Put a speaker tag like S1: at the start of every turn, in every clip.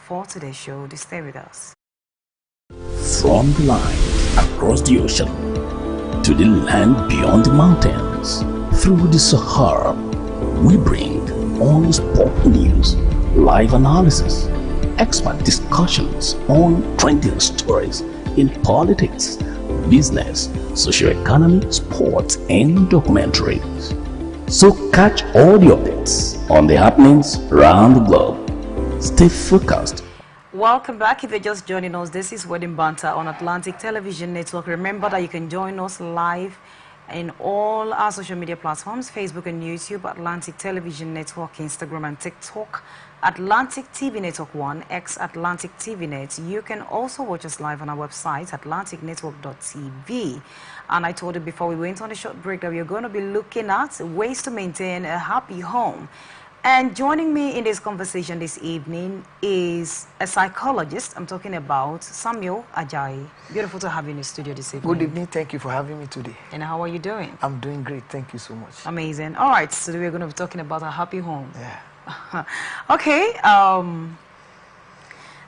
S1: for today's show. Stay with us.
S2: From the land across the ocean to the land beyond the mountains, through the Sahara, we bring unspoken news, live analysis, expert discussions on trending stories in politics, business, socio-economy, sports, and documentaries. So catch all the updates on the happenings around the globe. Stay focused.
S1: Welcome back. If you're just joining us, this is Wedding Banter on Atlantic Television Network. Remember that you can join us live in all our social media platforms, Facebook and YouTube, Atlantic Television Network, Instagram and TikTok, Atlantic TV Network 1, X Atlantic TV Net. You can also watch us live on our website, atlanticnetwork.tv. And I told you before we went on a short break that we are going to be looking at ways to maintain a happy home. And joining me in this conversation this evening is a psychologist. I'm talking about Samuel Ajayi. Beautiful to have you in the studio this evening.
S3: Good evening. Thank you for having me today.
S1: And how are you doing?
S3: I'm doing great. Thank you so much.
S1: Amazing. All right, so we're going to be talking about a happy home.
S3: Yeah.
S1: Okay. A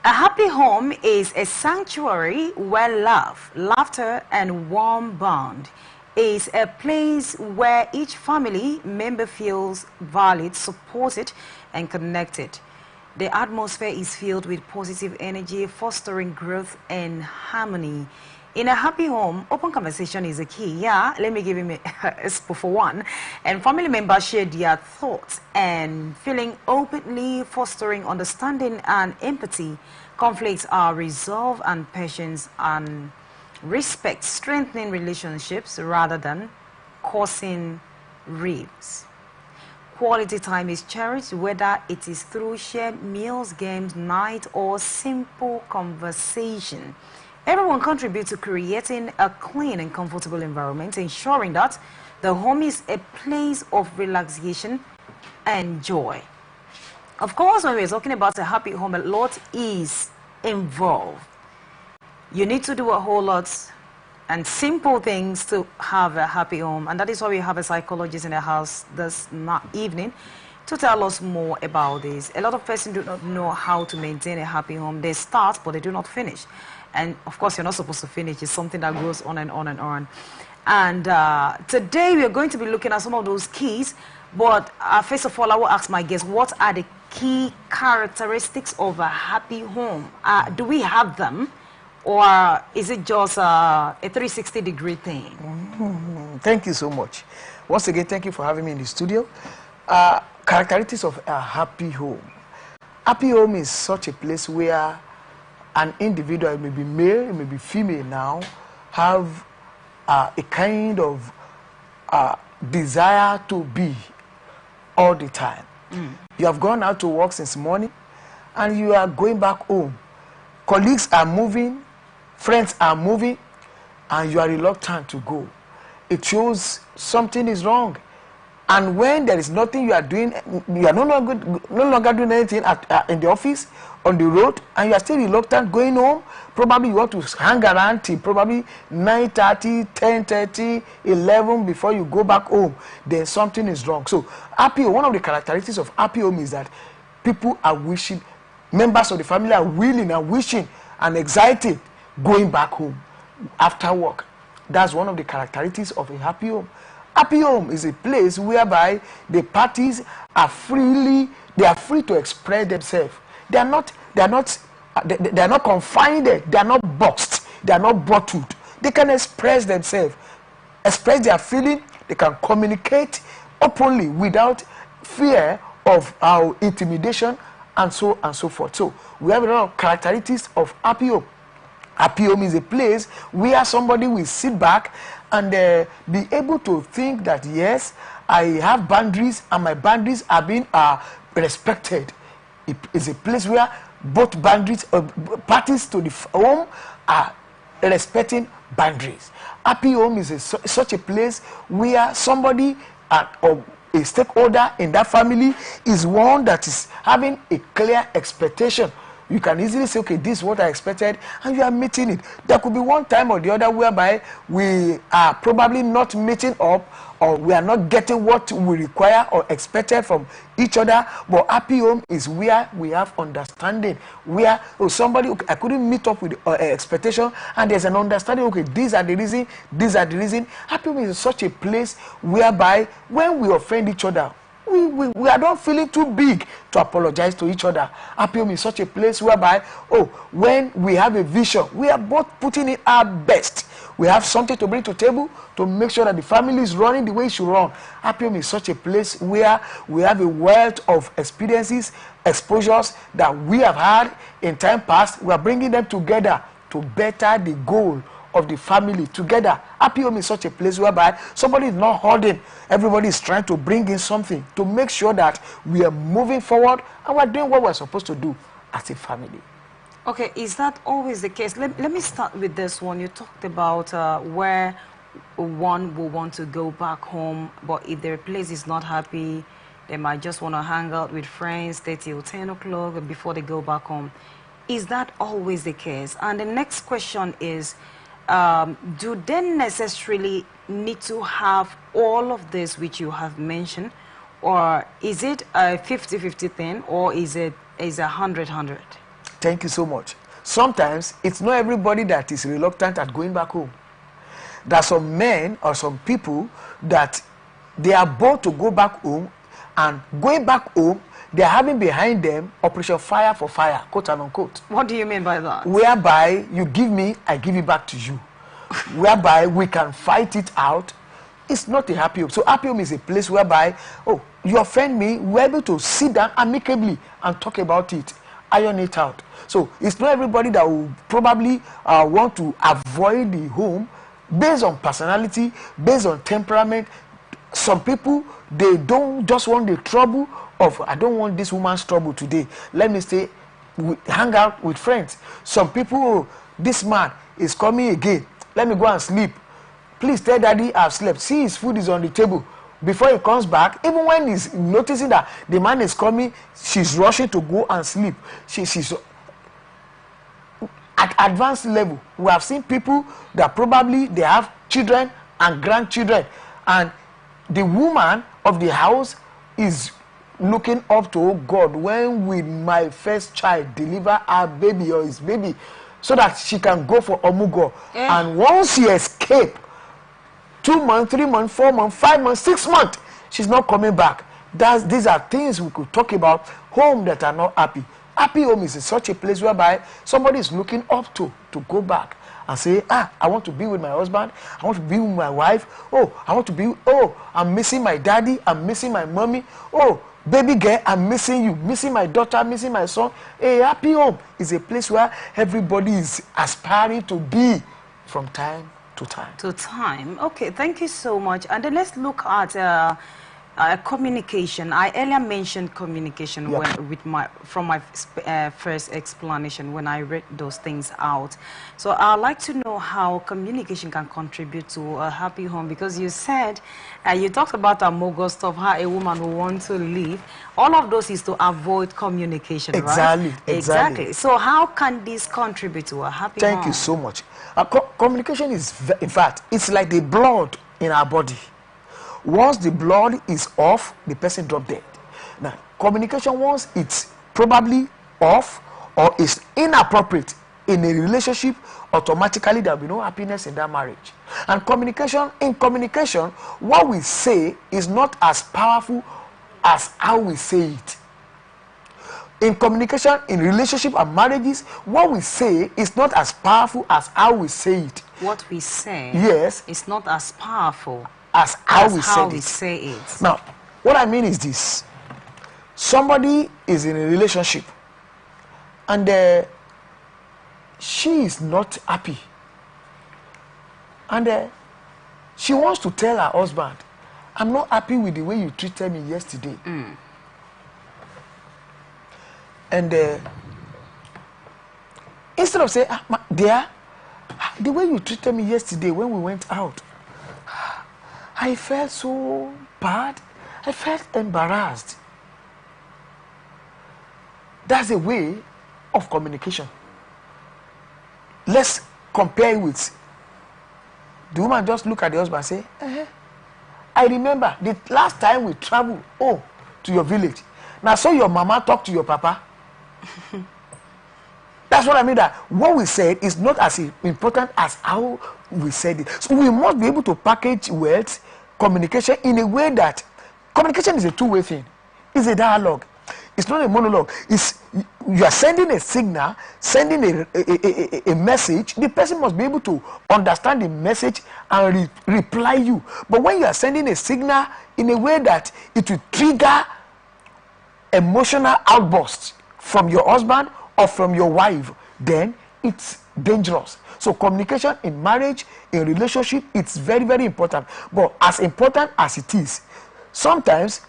S1: happy home is a sanctuary where love, laughter, and warm bond is a place where each family member feels valued, supported, and connected. The atmosphere is filled with positive energy, fostering growth and harmony. In a happy home, open conversation is a key. Yeah, let me give him a for one. And family members share their thoughts and feeling openly, fostering understanding and empathy. Conflicts are resolved and patience and respect, strengthening relationships rather than causing rifts. Quality time is cherished, whether it is through shared meals, games, night, or simple conversation. Everyone contributes to creating a clean and comfortable environment, ensuring that the home is a place of relaxation and joy. Of course, when we're talking about a happy home, a lot is involved. You need to do a whole lot and simple things to have a happy home. And that is why we have a psychologist in the house this evening to tell us more about this. A lot of persons do not know how to maintain a happy home. They start, but they do not finish. And of course, you're not supposed to finish. It's something that goes on and on and on. And today we are going to be looking at some of those keys. But first of all, I will ask my guests, what are the key characteristics of a happy home? Do we have them? Or is it just a 360-degree thing?
S3: Thank you so much. Once again, thank you for having me in the studio. Characteristics of a happy home. Happy home is such a place where an individual, it may be male, it may be female now, have a kind of desire to be all the time. You have gone out to work since morning and you are going back home. Colleagues are moving, friends are moving, and you are reluctant to go. It shows something is wrong. And when there is nothing you are doing, you are no longer doing anything in the office, on the road, and you are still reluctant going home. Probably you want to hang around till probably 9:30, 10:30, 11 before you go back home. Then something is wrong. So happy home, one of the characteristics of happy home is that people are wishing, members of the family are willing and wishing and excited going back home after work. That's one of the characteristics of a happy home. Happy home is a place whereby the parties are free to express themselves. They are not confined, they are not boxed, they are not bottled. They can express themselves, express their feeling, they can communicate openly without fear of intimidation and so forth. So we have a lot of characteristics of happy home. Happy home is a place where somebody will sit back and be able to think that yes, I have boundaries and my boundaries are being respected. It is a place where both boundaries, parties to the home are respecting boundaries. Happy home is such a place where somebody or a stakeholder in that family is one that is having a clear expectation You can easily say, okay, this is what I expected, and you are meeting it. There could be one time or the other whereby we are probably not meeting up, or we are not getting what we require or expected from each other. But happy home is where we have understanding, where somebody, okay, I couldn't meet up with expectation, and there's an understanding, okay, these are the reason, these are the reason. Happy home is such a place whereby when we offend each other, we are not feeling too big to apologize to each other. Happy home is such a place whereby, when we have a vision, we are both putting in our best. We have something to bring to the table to make sure that the family is running the way it should run. Happy home is such a place where we have a wealth of experiences, exposures that we have had in time past. We are bringing them together to better the goal of the family together. Happy home is such a place whereby somebody is not holding. Everybody is trying to bring in something to make sure that we are moving forward and we're doing what we're supposed to do as a family.
S1: Okay, is that always the case? Let me start with this one. You talked about where one will want to go back home, but if their place is not happy, they might just want to hang out with friends, stay till 10 o'clock before they go back home. Is that always the case? And the next question is, do they necessarily need to have all of this which you have mentioned, or is it a 50-50 thing, or is it 100-100?
S3: Thank you so much. Sometimes it's not everybody that is reluctant at going back home. There are some men or some people that they are bold to go back home, and going back home, they are having behind them Operation Fire for Fire, quote and unquote.
S1: What do you mean by that?
S3: Whereby you give me, I give it back to you. Whereby we can fight it out. It's not a happy home. So happy home is a place whereby, you offend me, we're able to sit down amicably and talk about it, iron it out. So it's not everybody that will probably want to avoid the home based on personality, based on temperament. Some people, they don't just want the trouble of, I don't want this woman's trouble today. Let me stay, hang out with friends. Some people, this man is coming again. Let me go and sleep. Please tell daddy I've slept. See, his food is on the table. Before he comes back, even when he's noticing that the man is coming, she's rushing to go and sleep. She's at advanced level. We have seen people that probably they have children and grandchildren, and the woman of the house is looking up to, God, when will my first child deliver her baby or his baby, so that she can go for omugo. And once she escape, 2 months, 3 months, 4 months, 5 months, 6 months, she's not coming back. These are things we could talk about. Home that are not happy. Happy home is such a place whereby somebody is looking up to go back and say, I want to be with my husband, I want to be with my wife, I want to be, I'm missing my daddy, I'm missing my mommy, baby girl, I'm missing you, missing my daughter, missing my son. A happy home is a place where everybody is aspiring to be from time to time.
S1: Okay, thank you so much. And then let's look at communication. I earlier mentioned communication from my first explanation when I read those things out. So I'd like to know how communication can contribute to a happy home, because you said you talked about amogo stuff, how a woman will want to leave. All of those is to avoid communication, right? Exactly. So how can this contribute to a happy home?
S3: Thank you so much. Communication is, in fact, it's like the blood in our body. Once the blood is off, the person drop dead. Now, communication, once it's probably off or is inappropriate in a relationship, automatically there will be no happiness in that marriage. And in communication, what we say is not as powerful as how we say it. In communication, in relationship and marriages, what we say is not as powerful as how we say it.
S1: What we say,
S3: yes,
S1: is not as powerful
S3: as how we
S1: say it.
S3: Now, what I mean is this. Somebody is in a relationship and she is not happy. And she wants to tell her husband, I'm not happy with the way you treated me yesterday. And instead of saying, dear, the way you treated me yesterday when we went out, I felt so bad. I felt embarrassed. That's a way of communication. Let's compare it with the woman just look at the husband and say, I remember the last time we traveled to your village. Now, so your mama talk to your papa. That's what I mean, that what we said is not as important as how we said it. So we must be able to package words, communication in a way that communication is a two-way thing. It's a dialogue. It's not a monologue. It's, you are sending a signal, sending a message. The person must be able to understand the message and reply you. But when you are sending a signal in a way that it will trigger emotional outbursts from your husband or from your wife, then it's dangerous. So communication in marriage, in relationship, it's very, very important. But as important as it is, sometimes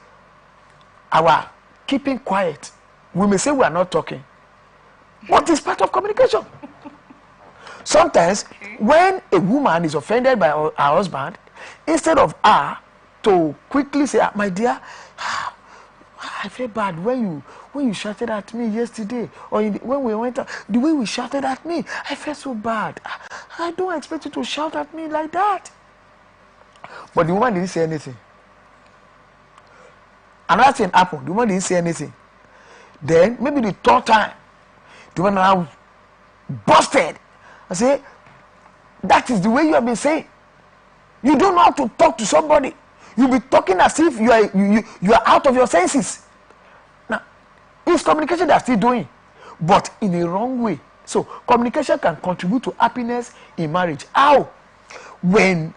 S3: our keeping quiet, we may say we are not talking, what is part of communication? Sometimes when a woman is offended by her husband, instead of her to quickly say, my dear, I feel bad when you shouted at me yesterday, or when we went out, the way we shouted at me, I felt so bad. I don't expect you to shout at me like that. But the woman didn't say anything. Another thing happened. The woman didn't say anything. Then maybe the third time, the woman now busted. I say, that is the way you have been saying. You don't know how to talk to somebody. You'll be talking as if you are out of your senses. Now, it's communication they're still doing, but in a wrong way. So communication can contribute to happiness in marriage. How? When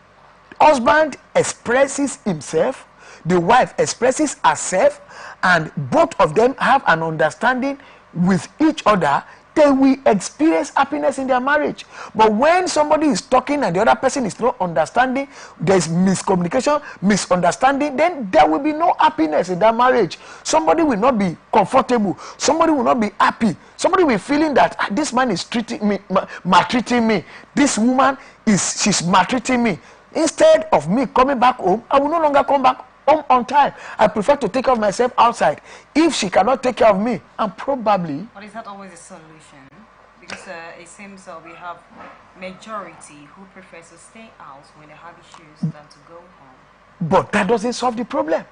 S3: husband expresses himself, the wife expresses herself, and both of them have an understanding with each other, they will experience happiness in their marriage. But when somebody is talking and the other person is not understanding, there's miscommunication, misunderstanding, then there will be no happiness in that marriage. Somebody will not be comfortable. Somebody will not be happy. Somebody will be feeling that this man is treating me, maltreating me. This woman she's maltreating me. Instead of me coming back home, I will no longer come back home on time. I prefer to take care of myself outside. If she cannot take care of me, and probably.
S1: But is that always a solution? Because it seems we have majority who prefers to stay out when they have issues than to go home.
S3: But that doesn't solve the problem.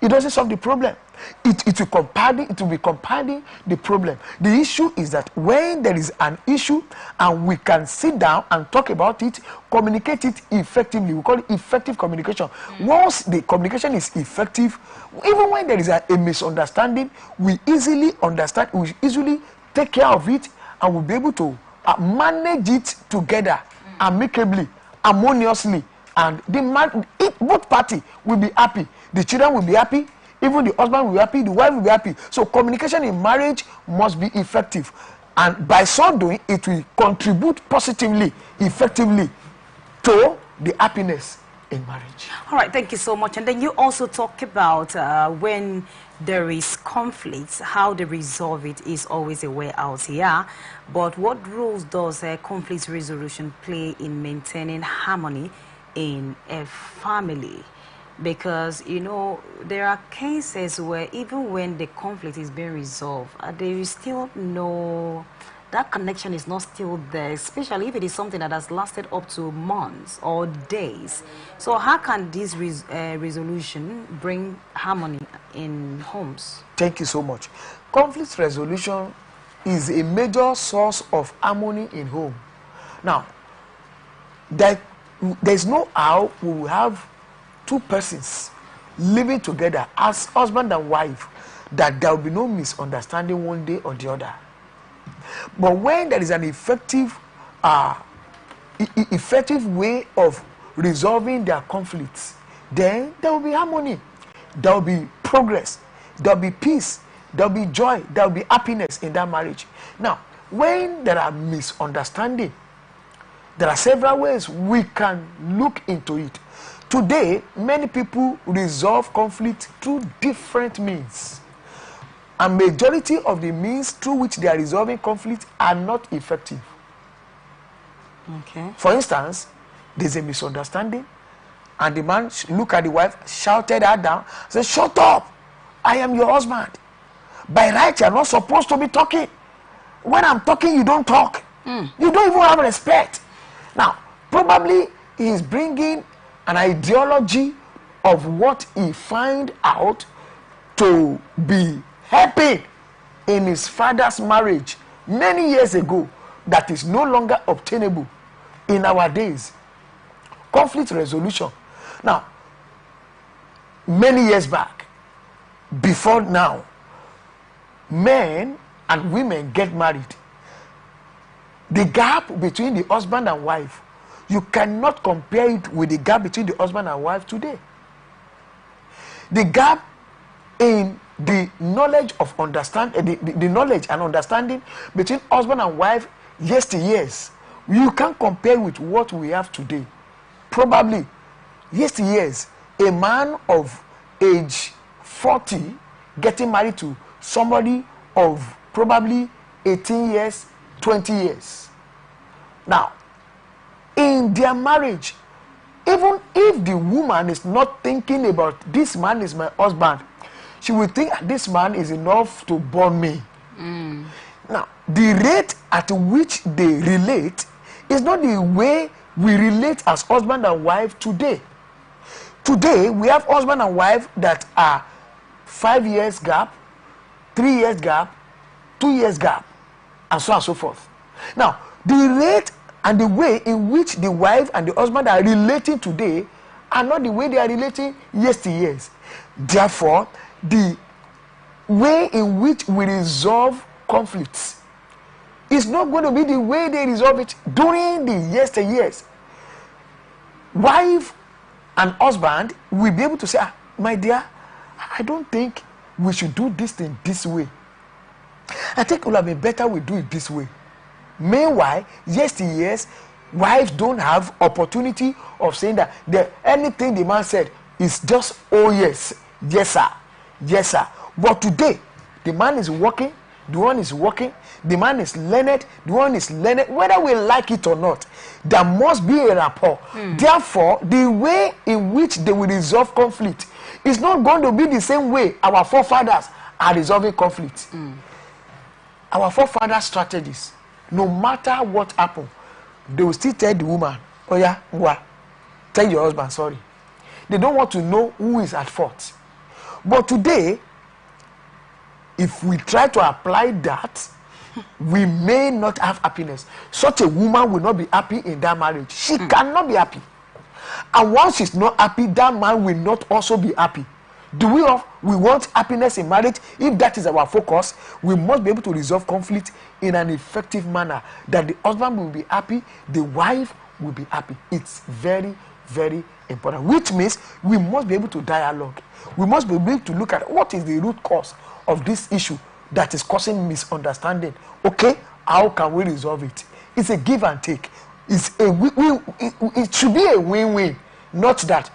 S3: It doesn't solve the problem. It will be compounding the problem. The issue is that when there is an issue and we can sit down and talk about it, communicate it effectively. We call it effective communication. Once the communication is effective, even when there is a misunderstanding, we easily understand, we easily take care of it, and we'll be able to manage it together amicably, harmoniously, and both parties will be happy. The children will be happy, even the husband will be happy, the wife will be happy. So communication in marriage must be effective, and by so doing, it will contribute positively, effectively to the happiness in marriage.
S1: All right, thank you so much. And then you also talk about when there is conflict, how they resolve it is always a way out here. But what roles does conflict resolution play in maintaining harmony in a family? Because, you know, there are cases where even when the conflict is being resolved, there is still no, that connection is not still there, especially if it is something that has lasted up to months or days. So how can this resolution bring harmony in homes?
S3: Thank you so much. Conflict resolution is a major source of harmony in home. Now, there's no how we will have two persons living together as husband and wife that there will be no misunderstanding one day or the other. But when there is an effective way of resolving their conflicts, then there will be harmony, there will be progress, there will be peace, there will be joy, there will be happiness in that marriage. Now, when there are misunderstanding, there are several ways we can look into it. Today, many people resolve conflict through different means. A majority of the means through which they are resolving conflict are not effective.
S1: Okay.
S3: For instance, there's a misunderstanding, and the man looked at the wife, shouted her down, said, "Shut up! I am your husband. By right, you are not supposed to be talking." When I'm talking, you don't talk. You don't even have respect. Now, probably he is bringing an ideology of what he find out to be helping in his father's marriage many years ago that is no longer obtainable in our days. Conflict resolution. Now, many years back, before now, men and women get married. The gap between the husband and wife, you cannot compare it with the gap between the husband and wife today. The gap in the knowledge of the knowledge and understanding between husband and wife yesteryears, you can't compare with what we have today. Probably yesteryears, a man of age 40 getting married to somebody of probably 18 years, 20 years. Now, in their marriage, even if the woman is not thinking about this man is my husband, she will think this man is enough to born me. Now, the rate at which they relate is not the way we relate as husband and wife today. Today, we have husband and wife that are 5 years gap, 3 years gap, 2 years gap, and so on and so forth. Now, the rate and the way in which the wife and the husband are relating today are not the way they are relating yesteryears. Therefore, the way in which we resolve conflicts is not going to be the way they resolve it during the yesteryears. Wife and husband will be able to say, my dear, I don't think we should do this thing this way. I think it would have been better we do it this way. Meanwhile, yesteryears, wives don't have opportunity of saying that anything the man said is just, oh yes, yes sir, yes sir. But today, the man is working, the one is working, the man is learned, the one is learned. Whether we like it or not, there must be a rapport. Therefore, the way in which they will resolve conflict is not going to be the same way our forefathers are resolving conflict. Our forefathers' strategies, no matter what happened, they will still tell the woman, oh yeah, tell your husband sorry. They don't want to know who is at fault. But today, if we try to apply that, we may not have happiness. Such a woman will not be happy in that marriage. She cannot be happy. And once she's not happy, that man will not also be happy. We want happiness in marriage? If that is our focus, we must be able to resolve conflict in an effective manner, that the husband will be happy, the wife will be happy. It's very, very important, which means we must be able to dialogue. We must be able to look at what is the root cause of this issue that is causing misunderstanding. Okay, how can we resolve it? It's a give and take. It should be a win-win, not that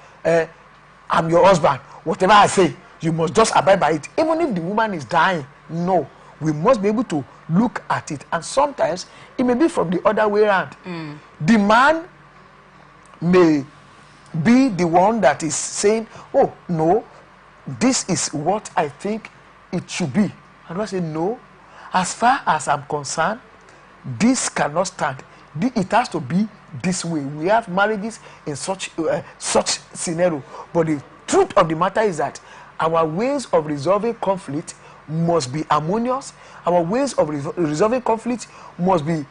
S3: I'm your husband, whatever I say, you must just abide by it. Even if the woman is dying, no, we must be able to look at it. And sometimes it may be from the other way around. The man may be the one that is saying, oh no, this is what I think it should be. And I say, no, as far as I'm concerned, this cannot stand. It has to be this way. We have marriages in such scenario, but the truth of the matter is that our ways of resolving conflict must be harmonious. Our ways of resolving conflict must be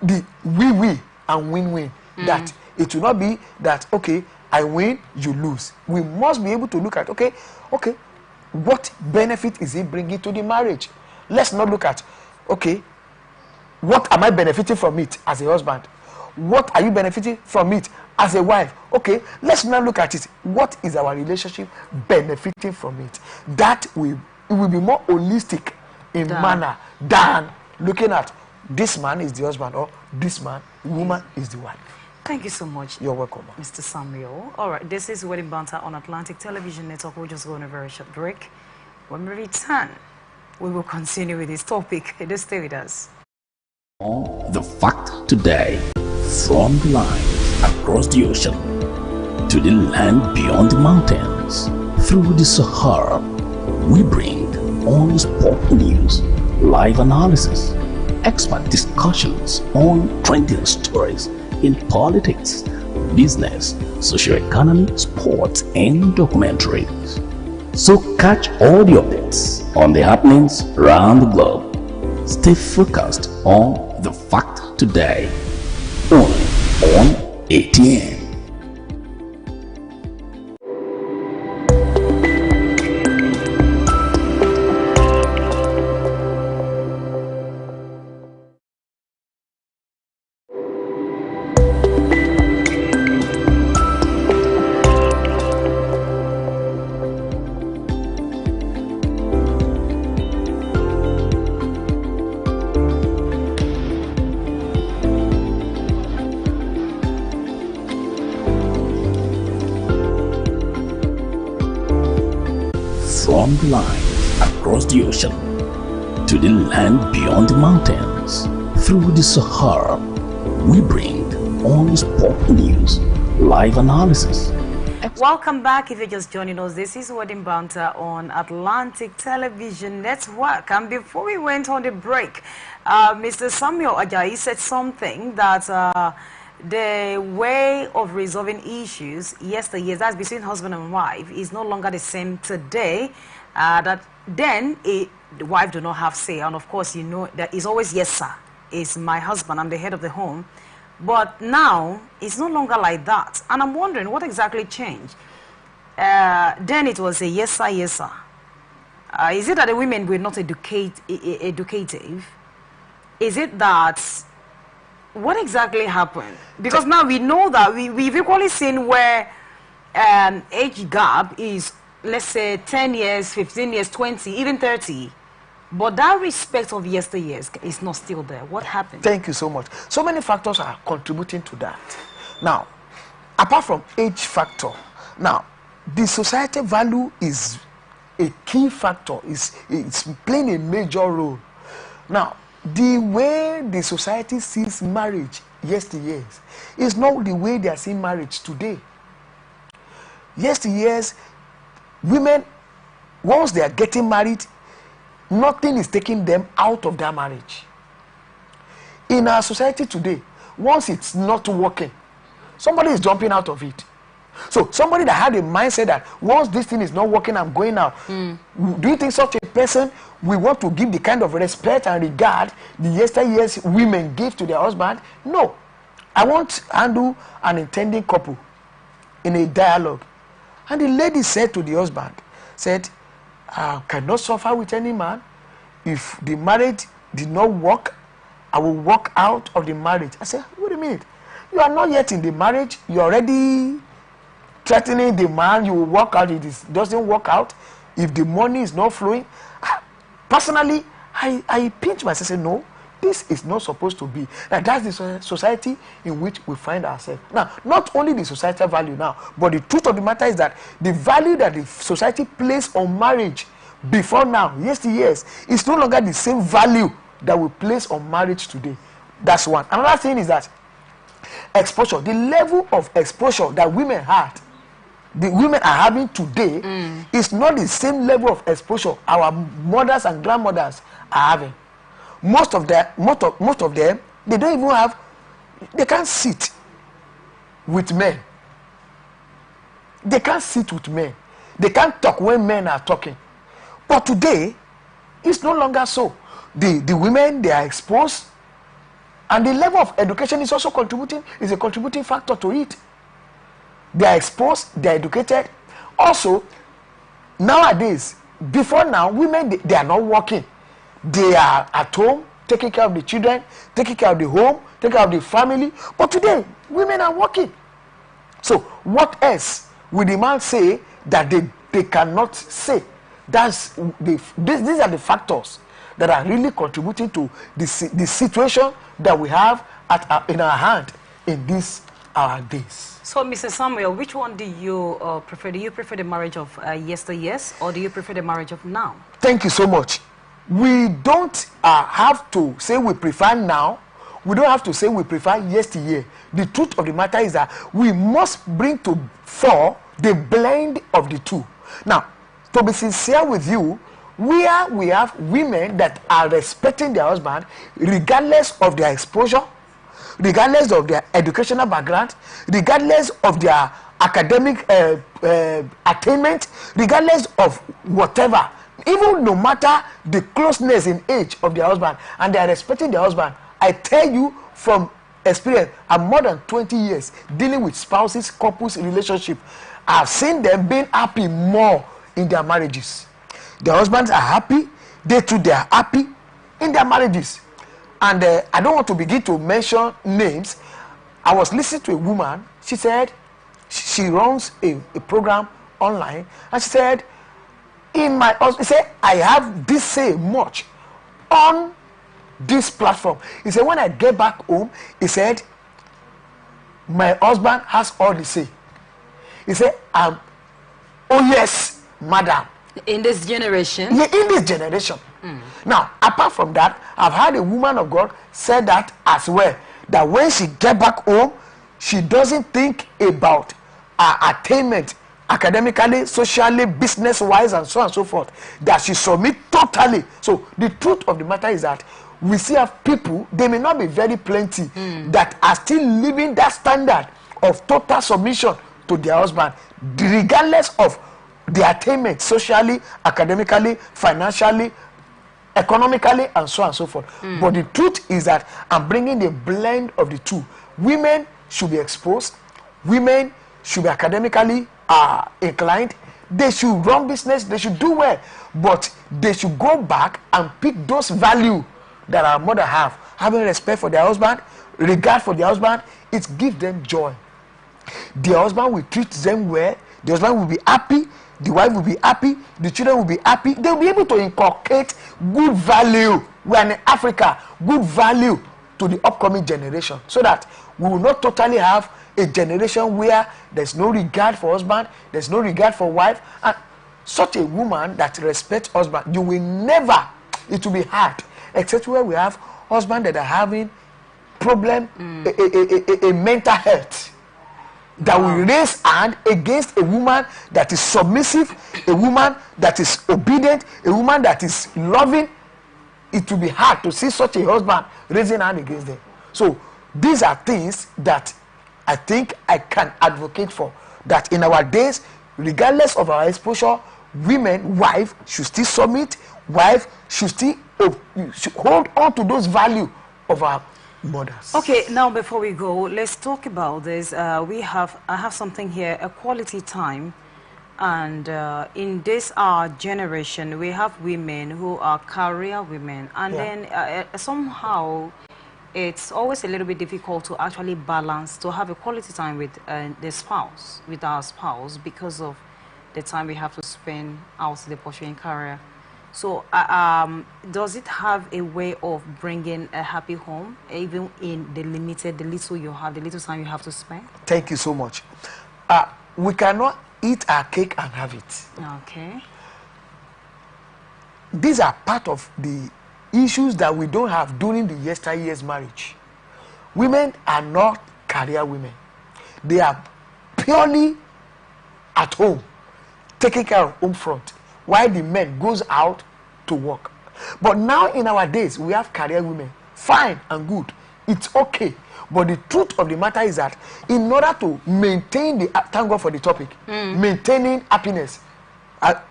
S3: the we and win-win. That it will not be that, okay, I win, you lose. We must be able to look at, okay, what benefit is it bringing to the marriage? Let's not look at, okay, what am I benefiting from it as a husband? What are you benefiting from it as a wife? Okay, let's now look at it. What is our relationship benefiting from it? It will be more holistic in manner than looking at this man is the husband or this woman is the wife.
S1: Thank you so much.
S3: You're welcome,
S1: Mr. Samuel. All right, this is Wedding Banter on Atlantic Television Network. We'll just go on a very short break. When we return, we will continue with this topic. Just stay with us.
S2: The fact today, from the line across the ocean to the land beyond the mountains, through the Sahara, we bring on-spot news, live analysis, expert discussions on trending stories in politics, business, socio-economy, sports, and documentaries. So catch all the updates on the happenings around the globe. Stay focused on the fact today, only on ATN. From the line across the ocean to the land beyond the mountains, through the Sahara, we bring all sport news, live analysis.
S1: Welcome back. If you're just joining us, this is Wedding Banter on Atlantic Television Network. And before we went on the break, Mr. Samuel Ajayi said something that the way of resolving issues yesteryears, that's between husband and wife, is no longer the same today. That then the wife do not have say, and of course you know that is always yes sir, is my husband, I'm the head of the home. But now it's no longer like that, and I'm wondering what exactly changed. Then it was a yes sir, yes sir. Is it that the women were not educative? Is it that what exactly happened? Because now we know that we've equally seen where age gap is, let's say, 10 years, 15 years, 20, even 30. But that respect of yesteryears is not still there. What happened?
S3: Thank you so much. So many factors are contributing to that. Now, apart from age factor, now, the society value is a key factor. It's playing a major role. Now, the way the society sees marriage yesteryears is not the way they are seeing marriage today. Yesteryears, women, once they are getting married, nothing is taking them out of their marriage. In our society today, once it's not working, somebody is jumping out of it. So somebody that had a mindset that once this thing is not working, I'm going out. Do you think such a person will want to give the kind of respect and regard the yesteryears women gave to their husband? No. I want to handle an intending couple in a dialogue. And the lady said to the husband, said, I cannot suffer with any man. If the marriage did not work, I will walk out of the marriage. I said, wait a minute. You are not yet in the marriage. You're already threatening the man. You will walk out. It doesn't work out. If the money is not flowing. Personally, I pinch myself and say, no, this is not supposed to be. Now, that's the society in which we find ourselves. Now, not only the societal value now, but the truth of the matter is that the value that the society placed on marriage before now, yesteryears, is no longer the same value that we place on marriage today. That's one. Another thing is that exposure, the level of exposure that women had, the women are having today, is not the same level of exposure our mothers and grandmothers are having. Most of them, they don't even have, they can't sit with men. They can't sit with men. They can't talk when men are talking. But today, it's no longer so. The women, they are exposed, and the level of education is also contributing, is a contributing factor to it. They are exposed, they are educated. Also, nowadays, before now, women, they are not working. They are at home, taking care of the children, taking care of the home, taking care of the family. But today, women are working. So, what else will the man say that they cannot say? These are the factors that are really contributing to the situation that we have in our hand in these our days.
S1: So, Mr. Samuel, which one do you prefer? Do you prefer the marriage of yesteryears, or do you prefer the marriage of now?
S3: Thank you so much. We don't have to say we prefer now. We don't have to say we prefer yesteryear. The truth of the matter is that we must bring to fore the blend of the two. Now, to be sincere with you, where we have women that are respecting their husband regardless of their exposure, regardless of their educational background, regardless of their academic attainment, regardless of whatever, even no matter the closeness in age of their husband, and they are respecting their husband. I tell you from experience, I'm more than 20 years dealing with spouses, couples, relationship. I've seen them being happy more in their marriages. Their husbands are happy, they too, they are happy in their marriages. And I don't want to begin to mention names. I was listening to a woman. She said she runs a program online, and she said, she said, I have this say much on this platform. He said, when I get back home, he said, my husband has all the say. He said, oh yes, madam.
S1: In this generation?
S3: Yeah, in this generation. Now, apart from that, I've heard a woman of God say that as well, that when she get back home, she doesn't think about her attainment academically, socially, business-wise, and so on and so forth, that she submit totally. So the truth of the matter is that we still have people, they may not be very plenty, that are still living that standard of total submission to their husband, regardless of their attainment socially, academically, financially, economically, and so on and so forth. But the truth is that I'm bringing a blend of the two. Women should be exposed. Women should be academically inclined. They should run business. They should do well. But they should go back and pick those values that our mother have. Having respect for their husband, regard for their husband, it gives them joy. The husband will treat them well. The husband will be happy. The wife will be happy. The children will be happy. They will be able to inculcate good value. We are in Africa. Good value to the upcoming generation, so that we will not totally have a generation where there's no regard for husband, there's no regard for wife. And such a woman that respects husband, you will never, it will be hard, except where we have husbands that are having problem, a mental health, that will raise hand against a woman that is submissive, a woman that is obedient, a woman that is loving. It will be hard to see such a husband raising hand against them. So these are things that I think I can advocate for, that in our days, regardless of our exposure, women, wife should still submit, wife should still should hold on to those values of our mothers.
S1: Okay, now before we go, let's talk about this. I have something here, a quality time. And in this our generation, we have women who are career women, and then somehow it's always a little bit difficult to actually balance, to have a quality time with our spouse, because of the time we have to spend out the pursuing career. So does it have a way of bringing a happy home, even in the little time you have to spend?
S3: Thank you so much. We cannot eat our cake and have it.
S1: Okay.
S3: These are part of the issues that we don't have during the yesteryear's marriage. Women are not career women. They are purely at home, taking care of home front, while the men goes out to work. But now in our days, we have career women. Fine and good. It's okay. But the truth of the matter is that in order to maintain thank God for the topic, maintaining happiness,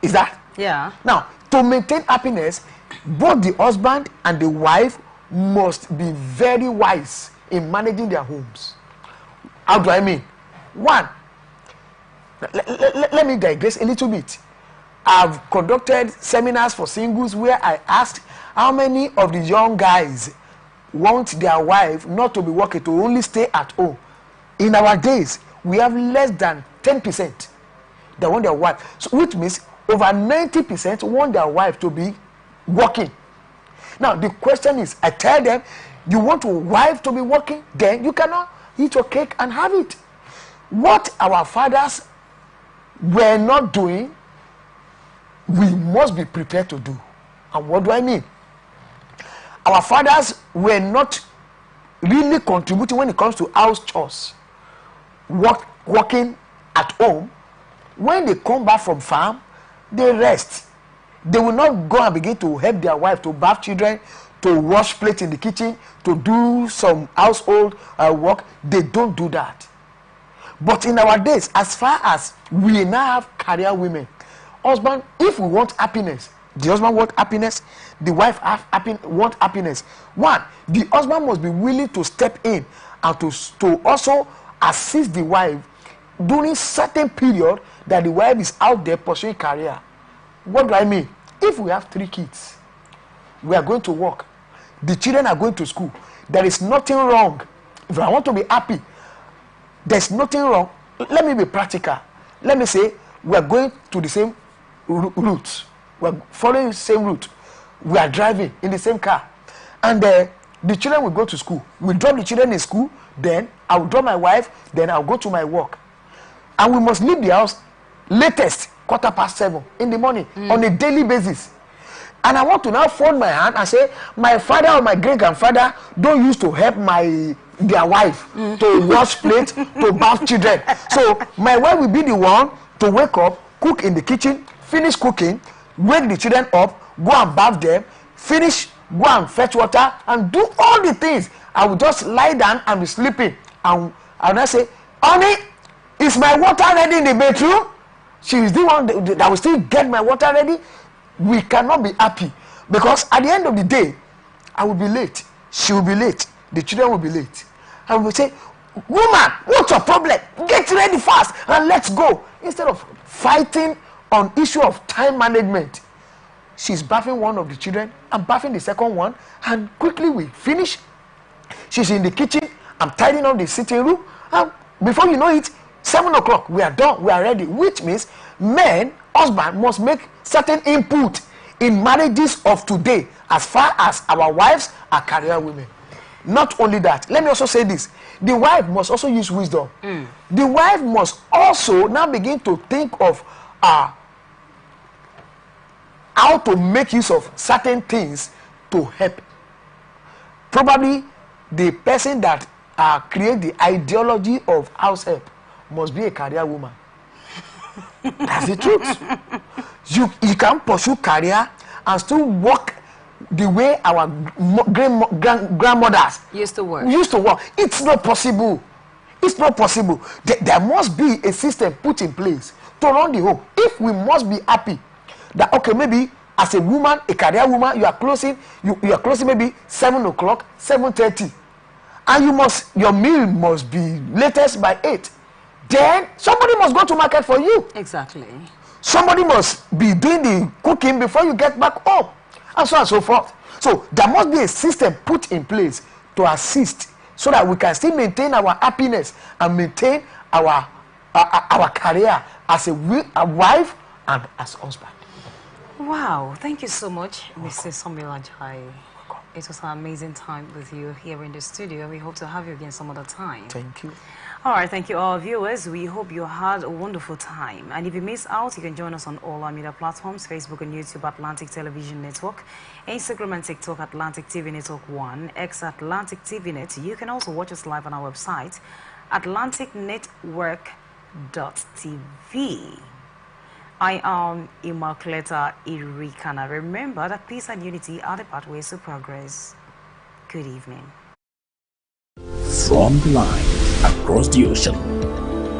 S3: is that?
S1: Yeah.
S3: Now, to maintain happiness, both the husband and the wife must be very wise in managing their homes. How do I mean? One, let me digress a little bit. I've conducted seminars for singles where I asked how many of the young guys want their wife not to be working, to only stay at home. In our days, we have less than 10% that want their wife, so which means over 90% want their wife to be working. Now the question is, I tell them, you want your wife to be working, then you cannot eat your cake and have it. What our fathers were not doing, we must be prepared to do. And what do I mean? Our fathers were not really contributing when it comes to house chores, working at home. When they come back from farm, they rest. They will not go and begin to help their wife to bath children, to wash plates in the kitchen, to do some household work. They don't do that. But in our days, as far as we now have career women, husband, if we want happiness, the husband want happiness, the wife want happiness. One, the husband must be willing to step in and to also assist the wife during certain period that the wife is out there pursuing career. What do I mean? If we have 3 kids, we are going to work, the children are going to school, there is nothing wrong. If I want to be happy, there's nothing wrong. Let me be practical. Let me say we are going to the same route. We are following the same route. We are driving in the same car. And the children will go to school. We drop the children in school, then I will drop my wife, then I'll go to my work. And we must leave the house latest 7:15 in the morning on a daily basis. And I want to now fold my hand and say, my father or my great grandfather don't used to help their wife to wash plates, to bath children. So my wife will be the one to wake up, cook in the kitchen, finish cooking, wake the children up, go and bath them, finish, go and fetch water, and do all the things. I will just lie down and be sleeping. And I say, honey, is my water ready in the bedroom? She is the one that will still get my water ready. We cannot be happy, because at the end of the day, I will be late, she will be late, the children will be late. And we will say, woman, what's your problem? Get ready fast and let's go. Instead of fighting on issue of time management, she's bathing one of the children, I'm bathing the second one, and quickly we finish. She's in the kitchen, I'm tidying up the sitting room, and before you know it, 7 o'clock, we are done, we are ready. Which means men, husband must make certain input in marriages of today as far as our wives are career women. Not only that, let me also say this, the wife must also use wisdom. The wife must also now begin to think of how to make use of certain things to help. Probably the person that create the ideology of house help must be a career woman. That's the truth. You can pursue career and still work the way our grandmothers
S1: used to work.
S3: It's not possible. It's not possible. There must be a system put in place to run the home. If we must be happy that, okay, maybe as a woman, a career woman, you are closing maybe 7 o'clock, 7:30, and your meal must be latest by 8. Then somebody must go to market for you.
S1: Exactly.
S3: Somebody must be doing the cooking before you get back home, and so on and so forth. So there must be a system put in place to assist, so that we can still maintain our happiness and maintain our career as a wife and as husband.
S1: Wow, thank you so much, Mr. Samuel Ajayi. It was an amazing time with you here in the studio. We hope to have you again some other time.
S3: Thank you.
S1: All right, thank you all viewers. We hope you had a wonderful time. And if you missed out, you can join us on all our media platforms, Facebook and YouTube, Atlantic Television Network, Instagram and TikTok, Atlantic TV Network 1, X Atlantic TV Net. You can also watch us live on our website, atlanticnetwork.tv. I am Immaculata Irikana. Remember that peace and unity are the pathways to progress. Good evening.
S2: From the line across the ocean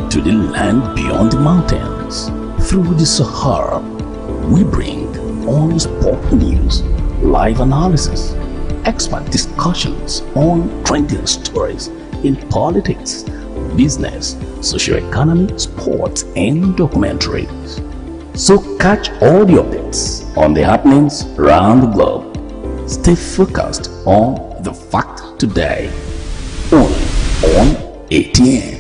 S2: to the land beyond the mountains, through the Sahara, we bring all sport news, live analysis, expert discussions on trending stories in politics, business, socio-economy, sports, and documentaries. So catch all the updates on the happenings around the globe. Stay focused on the fact today, only on ATN.